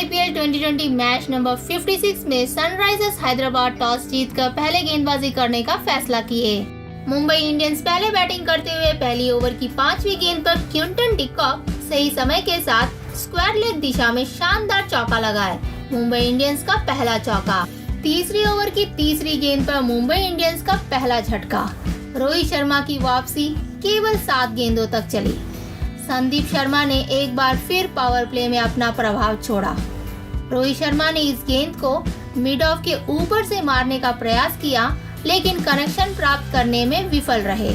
IPL 2020 match number 56 में Sunrisers Hyderabad toss जीतकर पहले गेंदबाजी करने का फैसला किए। मुंबई इंडियंस पहले बैटिंग करते हुए पहली ओवर की 5वीं गेंद पर क्विंटन डिकॉक सही समय के साथ स्क्वायर लेग दिशा में शानदार चौका लगाए। मुंबई इंडियंस का पहला चौका। तीसरी ओवर की तीसरी गेंद पर मुंबई इंडियंस का पहला झटका। रोहित शर्मा की वापसी केवल 7 गेंदों तक चली। संदीप शर्मा ने एक बार फिर पावर प्ले में अपना प्रभाव छोड़ा। रोहित शर्मा ने इस गेंद को मिड ऑफ के ऊपर से मारने का प्रयास किया, लेकिन कनेक्शन प्राप्त करने में विफल रहे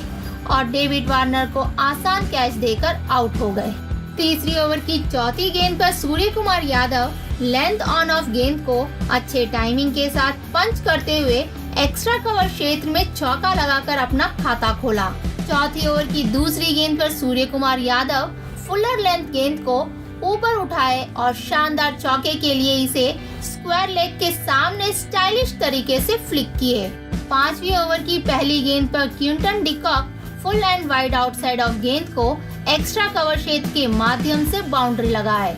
और डेविड वार्नर को आसान कैच देकर आउट हो गए। तीसरी ओवर की चौथी गेंद पर Surya Kumar Yadav length on off गेंद को अच्छे टाइमिंग के साथ पंच करते हुए एक्स्ट्रा कवर क्षेत्र में चौका लगाकर अपना खाता खोला। चौथी ओवर की दूसरी गेंद पर सूर्य कुमार यादव फुलर लेंथ गेंद को ऊपर उठाए और शानदार चौके के लिए इसे स्क्वायर लेग के सामने स्टाइलिश तरीके से फ्लिक किए। 5वीं ओवर की पहली गेंद पर Quinton de Kock full and wide outside off गेंद को एक्स्ट्रा कवर क्षेत्र के माध्यम से बाउंड्री लगाए।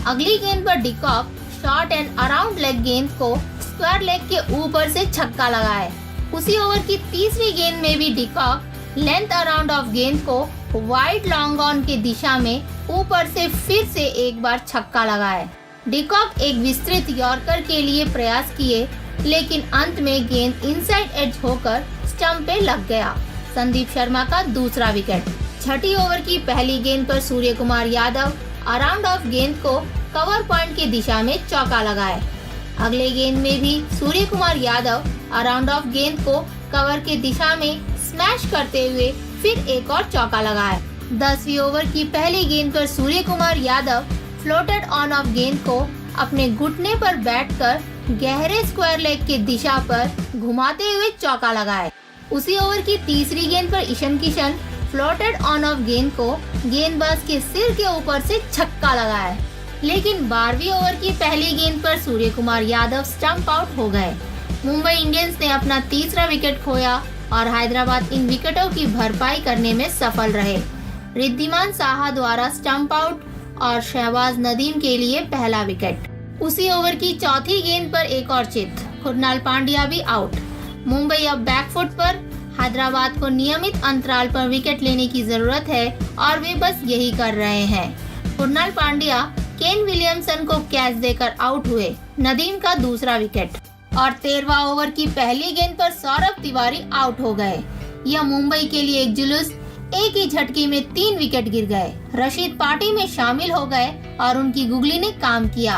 अगली गेंद पर de Kock short and around leg गेंद को स्क्वायर लेग के ऊपर से छक्का लगाए। उसी ओवर की तीसरी गेंद में भी डिकॉक लेंथ अराउंड ऑफ गेंद को वाइड लॉन्ग ऑन की दिशा में ऊपर से फिर से एक बार छक्का लगाए। डिकॉक एक विस्तृत यॉर्कर के लिए प्रयास किए, लेकिन अंत में गेंद इनसाइड एज होकर स्टंप पे लग गया। संदीप शर्मा का दूसरा विकेट। छठी ओवर की पहली गेंद पर सूर्य कुमार यादव अराउंड ऑफ गेंद को कवर पॉइंट की दिशा में चौका लगाए। अगले गेंद में भी सूर्य कुमार यादव अराउंड ऑफ गेंद को कवर की दिशा में स्मैश करते हुए फिर एक और चौका लगाए। 10वीं ओवर की पहली गेंद पर Surya Kumar Yadav floated on off गेंद को अपने घुटने पर बैठकर गहरे स्क्वायर लेग की दिशा पर घुमाते हुए चौका लगाए। उसी ओवर की तीसरी गेंद पर Ishan Kishan floated on off गेंद को गेंदबाज के सिर के ऊपर से छक्का लगाए, लेकिन 12वीं ओवर की पहली गेंद पर सूर्य कुमार यादव स्टंप आउट हो गए। मुंबई इंडियंस ने अपना तीसरा विकेट खोया और हैदराबाद इन विकेटों की भरपाई करने में सफल रहे। रिद्धिमान साहा द्वारा स्टंप आउट और शहबाज नदीम के लिए पहला विकेट। उसी ओवर की चौथी गेंद पर एक और चित, कुणाल पांड्या भी आउट। मुंबई अब बैकफुट पर। हैदराबाद को नियमित अंतराल पर विकेट लेने की जरूरत है और वे बस यही कर रहे हैं। कुणाल पांड्या केन विलियमसन को कैच देकर आउट हुए। नदीम का दूसरा विकेट और 13वां ओवर की पहली गेंद पर सौरभ तिवारी आउट हो गए। यह मुंबई के लिए एक जुलूस। एक ही झटके में 3 विकेट गिर गए। रशीद पार्टी में शामिल हो गए और उनकी गुगली ने काम किया।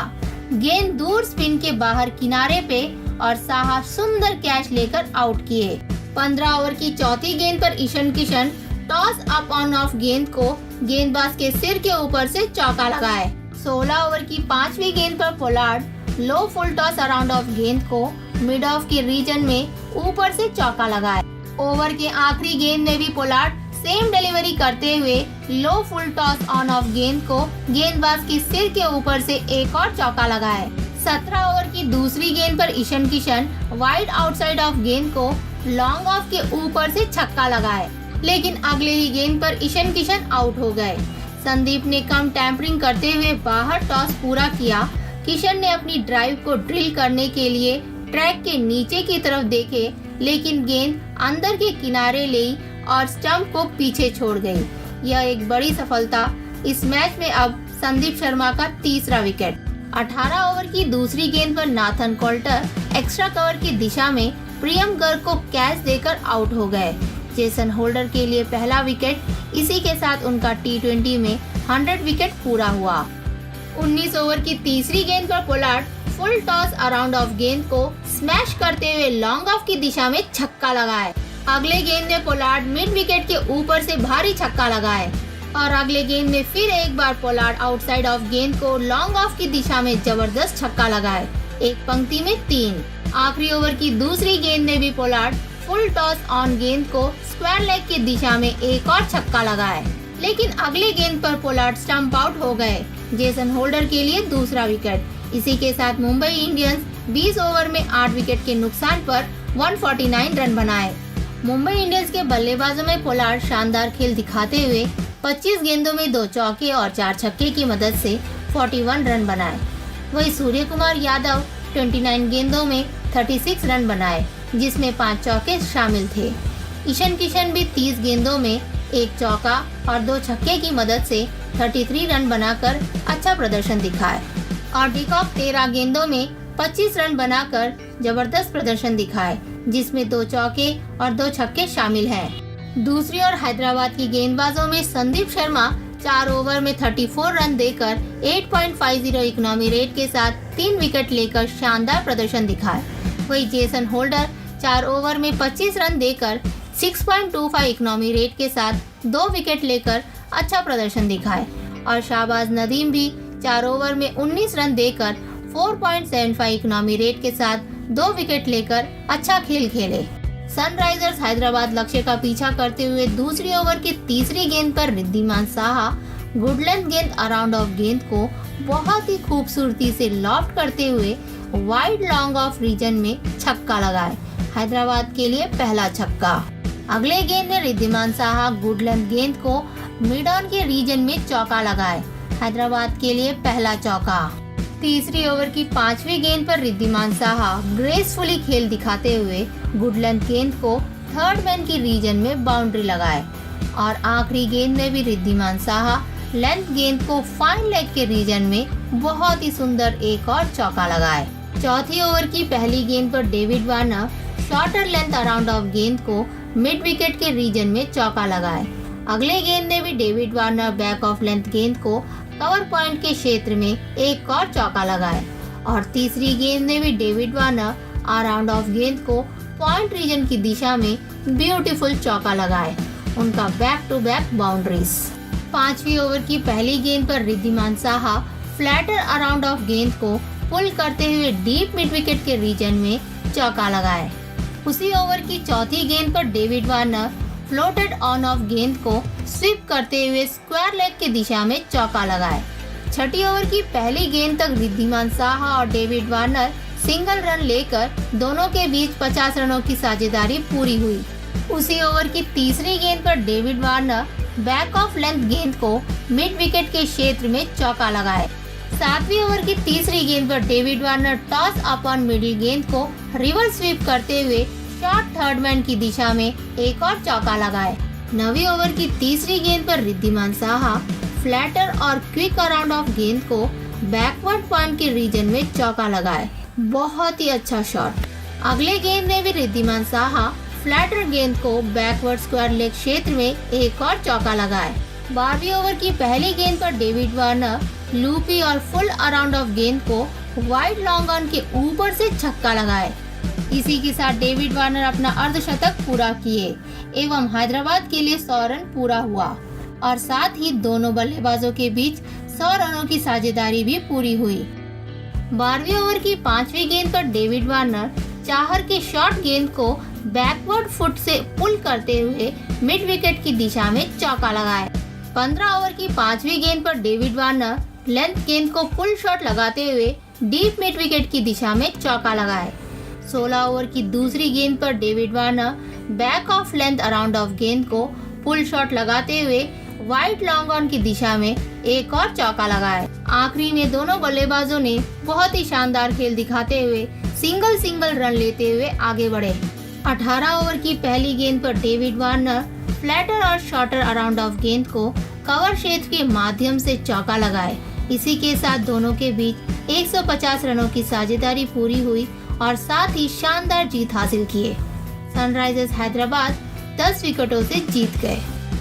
गेंद दूर स्पिन के बाहर किनारे पे और साहा सुंदर कैच लेकर आउट किए। 15 ओवर की चौथी गेंद पर Ishan Kishan toss up on off गेंद को गेंदबाज के सिर के ऊपर से चौका लगाए। 16 ओवर की 5वीं गेंद पर पोलार्ड लो फुल टॉस अराउंड ऑफ गेंद को मिड ऑफ के रीजन में ऊपर से चौका लगाए। ओवर के आखिरी गेंद में भी पोलार्ड सेम डिलीवरी करते हुए लो फुल टॉस ऑन ऑफ गेंद को गेंदबाज के सिर के ऊपर से एक और चौका लगाए। 17 ओवर की दूसरी गेंद पर Ishan Kishan wide outside off गेंद को लॉन्ग ऑफ के ऊपर से छक्का लगाए, लेकिन अगले ही गेंद पर ईशान किशन आउट हो गए। संदीप ने कम टैंपरिंग करते हुए बाहर टॉस पूरा किया। किशन ने अपनी ड्राइव को ड्रिल करने के लिए ट्रैक के नीचे की तरफ देखे, लेकिन गेंद अंदर के किनारे ले और स्टंप को पीछे छोड़ गई। यह एक बड़ी सफलता। इस मैच में अब संदीप शर्मा का तीसरा विकेट। 18 ओवर की दूसरी गेंद पर नाथन कोल्टर एक्स्ट्रा कवर की दिशा में प्रियम गर्ग को कैच देकर आउट हो गए। जेसन होल्डर के लिए पहला विकेट। इसी के साथ उनका T20 में 100 विकेट पूरा हुआ। 19 ओवर की तीसरी गेंद पर Pollard full toss around off गेंद को स्मैश करते हुए लॉन्ग ऑफ की दिशा में छक्का लगाए। अगले गेंद में पोलार्ड मिड विकेट के ऊपर से भारी छक्का लगाए और अगले गेंद में फिर एक बार पोलार्ड आउटसाइड ऑफ गेंद को लॉन्ग ऑफ की दिशा में जबरदस्त छक्का लगाए। एक पंक्ति में 3। आखिरी ओवर की दूसरी गेंद में भी पोलार्ड फुल टॉस ऑन गेंद को स्क्वायर लेग की दिशा में एक और छक्का लगाए, लेकिन अगले गेंद पर पोलार्ड स्टंप आउट हो गए। जेसन होल्डर के लिए दूसरा विकेट। इसी के साथ मुंबई इंडियंस 20 ओवर में 8 विकेट के नुकसान पर 149 रन बनाए। मुंबई इंडियंस के बल्लेबाजों में पोलार्ड शानदार खेल दिखाते हुए 25 गेंदों में 2 चौके और 4 छक्के की मदद से 41 रन बनाए। वहीं सूर्य कुमार यादव 29 गेंदों में 36 रन बनाए, जिसमें 5 चौके शामिल थे। ईशान किशन भी 30 गेंदों में 1 चौका और 2 छक्के की मदद से 33 रन बनाकर अच्छा प्रदर्शन दिखाए और डिकॉक 13 गेंदों में 25 रन बनाकर जबरदस्त प्रदर्शन दिखाए, जिसमें 2 चौके और 2 छक्के शामिल हैं। दूसरी ओर हैदराबाद की गेंदबाजों में संदीप शर्मा 4 ओवर में 34 रन देकर 8.50 इकोनॉमी रेट के साथ 3 विकेट लेकर शानदार प्रदर्शन दिखाए। वहीं जेसन होल्डर 4 ओवर में 25 रन देकर 6.25 इकोनॉमी रेट के साथ 2 विकेट लेकर अच्छा प्रदर्शन दिखाए और शाहबाज नदीम भी 4 ओवर में 19 रन देकर 4.75 इकोनॉमी रेट के साथ 2 विकेट लेकर अच्छा खेल खेले। सनराइजर्स हैदराबाद लक्ष्य का पीछा करते हुए दूसरी ओवर की तीसरी गेंद पर रिद्धिमान साहा गुडलैंड गेंद अराउंड ऑफ गेंद को बहुत ही खूबसूरती से लॉफ्ट करते हुए वाइड लॉन्ग ऑफ रीजन में छक्का लगाए। हैदराबाद के लिए पहला छक्का। अगले गेंद में रिद्धिमान साहा गुडलैंड गेंद को मिड ऑन के रीजन में चौका लगाए। हैदराबाद के लिए पहला चौका। तीसरी ओवर की 5वीं गेंद पर रिद्धिमान साहा ग्रेसफुली खेल दिखाते हुए गुडलैंड गेंद को थर्ड मैन की रीजन में बाउंड्री लगाए और आखिरी गेंद में भी रिद्धिमान साहा लेंथ गेंद को फाइन लेग के रीजन में बहुत ही सुंदर एक और चौका लगाए। चौथी ओवर की पहली गेंद पर David Warner shorter length around off गेंद को मिड विकेट के रीजन में चौका लगाए। अगले गेंद में भी David Warner back of length गेंद को कवर पॉइंट के क्षेत्र में एक और चौका लगाए और तीसरी गेंद में भी डेविड वार्नर अराउंड ऑफ गेंद को पॉइंट रीजन की दिशा में ब्यूटीफुल चौका लगाए। उनका बैक टू बैक बाउंड्रीज। 5वीं ओवर की पहली गेंद पर Wriddhiman Saha flatter around off गेंद को पुल करते हुए डीप मिड विकेट के रीजन में चौका लगाए। उसी ओवर की चौथी गेंद पर David Warner floated on off गेंद को स्वीप करते हुए स्क्वायर लेग की दिशा में चौका लगाए। छठी ओवर की पहली गेंद तक रिद्धिमान साहा और डेविड वार्नर सिंगल रन लेकर दोनों के बीच 50 रनों की साझेदारी पूरी हुई। उसी ओवर की तीसरी गेंद पर David Warner back of length गेंद को मिड विकेट के क्षेत्र में चौका लगाए। 7वीं ओवर की तीसरी गेंद पर David Warner toss upon middle गेंद को रिवर्स स्वीप करते हुए शॉर्ट थर्ड मैन की दिशा में एक और चौका लगाए। 9वीं ओवर की तीसरी गेंद पर रिद्धिमान साहा फ्लैटर और क्विक अराउंड ऑफ गेंद को बैकवर्ड पॉइंट के रीजन में चौका लगाए। बहुत ही अच्छा शॉट। अगले गेंद में भी रिद्धिमान साहा फ्लैटर गेंद को बैकवर्ड स्क्वायर लेग क्षेत्र में एक और चौका लगाए। 12वीं ओवर की पहली गेंद पर डेविड वार्नर लूपी और फुल अराउंड ऑफ गेंद को वाइड लॉन्ग ऑन के ऊपर से छक्का लगाए। इसी के साथ डेविड वार्नर अपना अर्धशतक पूरा किए एवं हैदराबाद के लिए 100 रन पूरा हुआ और साथ ही दोनों बल्लेबाजों के बीच 100 रनों की साझेदारी भी पूरी हुई। 12वीं ओवर की 5वीं गेंद पर डेविड वार्नर चाहर के शॉर्ट गेंद को बैकवर्ड फुट से पुल करते हुए मिड विकेट की दिशा में चौका लगाए। 15 ओवर की 5वीं गेंद पर डेविड वार्नर लेंथ गेंद को पुल शॉट लगाते हुए डीप मिड विकेट की दिशा में चौका लगाए। 16 ओवर की दूसरी गेंद पर David Warner back of length around off गेंद को पुल शॉट लगाते हुए वाइड लॉन्ग ऑन की दिशा में एक और चौका लगाए। आखिरी में दोनों बल्लेबाजों ने बहुत ही शानदार खेल दिखाते हुए सिंगल रन लेते हुए आगे बढ़े। 18 ओवर की पहली गेंद पर डेविड वार्नर फ्लैटर और शॉर्टर अराउंड ऑफ गेंद को कवर क्षेत्र के माध्यम से चौका लगाए। इसी के साथ दोनों के बीच 150 रनों की साझेदारी पूरी हुई और साथ ही शानदार जीत हासिल किए। सनराइजर्स हैदराबाद 10 विकेटों से जीत गए।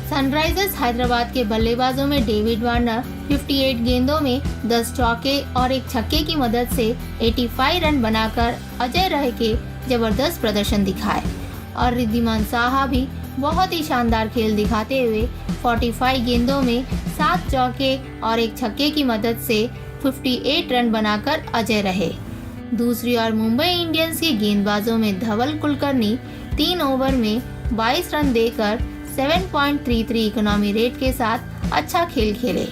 सनराइजर्स हैदराबाद के बल्लेबाजों में डेविड वार्नर 58 गेंदों में 10 चौके और एक छक्के की मदद से 85 रन बनाकर अजय रहे के जबरदस्त प्रदर्शन दिखाए और रिद्धिमान साहा भी बहुत ही शानदार खेल दिखाते हुए 45 गेंदों में 7 चौके और एक छक्के की मदद से 58 रन बनाकर अजय रहे। दूसरी ओर मुंबई इंडियंस के गेंदबाजों में धवल कुलकर्णी 3 ओवर में 22 रन देकर 7.33 इकोनॉमी रेट के साथ अच्छा खेल खेले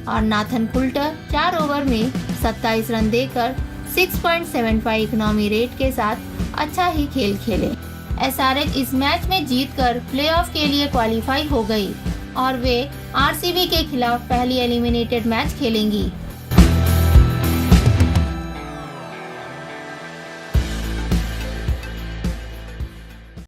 और नाथन कुल्टर 4 ओवर में 27 रन देकर 6.75 इकोनॉमी रेट के साथ अच्छा ही खेल खेले। एसआरएच इस मैच में जीतकर प्लेऑफ के लिए क्वालिफाई हो गई और वे आरसीबी के खिलाफ पहली एलिमिनेटेड मैच खेलेंगी।